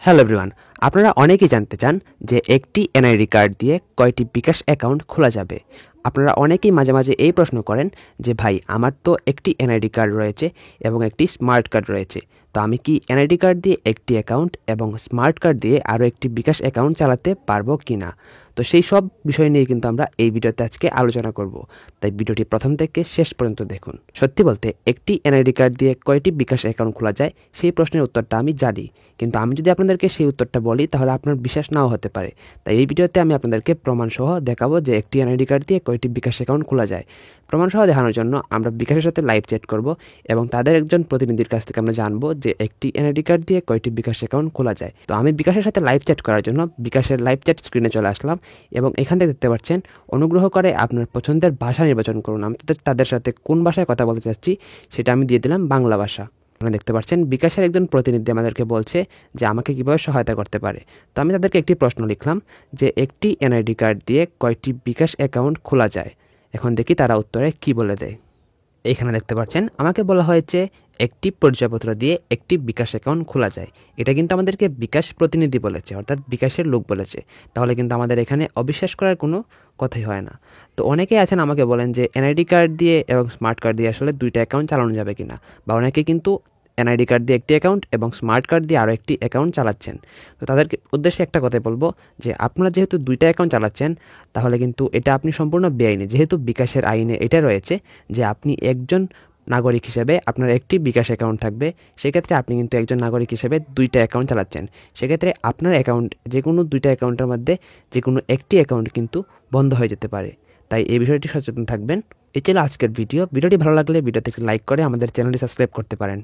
Hello everyone, আপনারা অনেকেই জানতে চান যে একটি এনআইডি কার্ড দিয়ে কয়টি বিকাশ অ্যাকাউন্ট খোলা যাবে। আপনারা অনেকেই মাঝে মাঝে এই প্রশ্ন করেন যে ভাই আমার তো একটি এনআইডি কার্ড রয়েছে এবং একটি স্মার্ট কার্ড রয়েছে, তো আমি কি এনআইডি কার্ড দিয়ে একটি অ্যাকাউন্ট এবং স্মার্ট কার্ড দিয়ে আরও একটি বিকাশ অ্যাকাউন্ট চালাতে পারবো কি না? তো সেই সব বিষয় নিয়ে কিন্তু আমরা এই ভিডিওতে আজকে আলোচনা করব। তাই ভিডিওটি প্রথম থেকে শেষ পর্যন্ত দেখুন। সত্যি বলতে একটি এনআইডি কার্ড দিয়ে কয়টি বিকাশ অ্যাকাউন্ট খোলা যায় সেই প্রশ্নের উত্তরটা আমি জানি, কিন্তু আমি যদি আপনাদেরকে সেই উত্তরটা বলি তাহলে আপনার বিশ্বাস নাও হতে পারে। তাই এই ভিডিওতে আমি আপনাদেরকে প্রমাণসহ দেখাবো যে একটি এনআইডি কার্ড দিয়ে কয়টি বিকাশ অ্যাকাউন্ট খোলা যায়। প্রমাণসহ দেখানোর জন্য আমরা বিকাশের সাথে লাইভ চ্যাট করব এবং তাদের একজন প্রতিনিধির কাছ থেকে আমরা জানবো যে একটি এনআইডি কার্ড দিয়ে কয়টি বিকাশ অ্যাকাউন্ট খোলা যায়। তো আমি বিকাশের সাথে লাইভ চ্যাট করার জন্য বিকাশের লাইভ চ্যাট স্ক্রিনে চলে আসলাম এবং এখান থেকে দেখতে পাচ্ছেন অনুগ্রহ করে আপনার পছন্দের ভাষা নির্বাচন করুন। আমি তাদের সাথে কোন ভাষায় কথা বলতে চাচ্ছি সেটা আমি দিয়ে দিলাম বাংলা ভাষা। আপনারা দেখতে পাচ্ছেন বিকাশের একজন প্রতিনিধি আমাদেরকে বলছে যে আমাকে কীভাবে সহায়তা করতে পারে। তো আমি তাদেরকে একটি প্রশ্ন লিখলাম যে একটি এনআইডি কার্ড দিয়ে কয়টি বিকাশ অ্যাকাউন্ট খোলা যায়। এখন দেখি তারা উত্তরে কি বলে দেয়। এখানে দেখতে পাচ্ছেন আমাকে বলা হয়েছে একটি পরিচয়পত্র দিয়ে একটি বিকাশ অ্যাকাউন্ট খোলা যায়। এটা কিন্তু আমাদেরকে বিকাশ প্রতিনিধি বলেছে, অর্থাৎ বিকাশের লোক বলেছে। তাহলে কিন্তু আমাদের এখানে অবিশ্বাস করার কোনো কথাই হয় না। তো অনেকেই আছেন আমাকে বলেন যে এনআইডি কার্ড দিয়ে এবং স্মার্ট কার্ড দিয়ে আসলে দুইটা অ্যাকাউন্ট চালানো যাবে কিনা, বা অনেকে কিন্তু এনআইডি কার্ড দিয়ে একটি অ্যাকাউন্ট এবং স্মার্ট কার্ড দিয়ে আরও একটি অ্যাকাউন্ট চালাচ্ছেন। তো তাদেরকে উদ্দেশ্যে একটা কথাই বলবো যে আপনারা যেহেতু দুইটা অ্যাকাউন্ট চালাচ্ছেন তাহলে কিন্তু এটা আপনি সম্পূর্ণ বেআইনি, যেহেতু বিকাশের আইনে এটা রয়েছে যে আপনি একজন নাগরিক হিসেবে আপনার একটি বিকাশ অ্যাকাউন্ট থাকবে, সেক্ষেত্রে আপনি কিন্তু একজন নাগরিক হিসেবে দুইটা অ্যাকাউন্ট চালাচ্ছেন। সেক্ষেত্রে আপনার অ্যাকাউন্ট যে কোনো দুইটা অ্যাকাউন্টের মধ্যে যে কোনো একটি অ্যাকাউন্ট কিন্তু বন্ধ হয়ে যেতে পারে। তাই এই বিষয়টি সচেতন থাকবেন। এই ছিল আজকের ভিডিওটি ভালো লাগলে ভিডিওতে একটি লাইক করে আমাদের চ্যানেলটি সাবস্ক্রাইব করতে পারেন।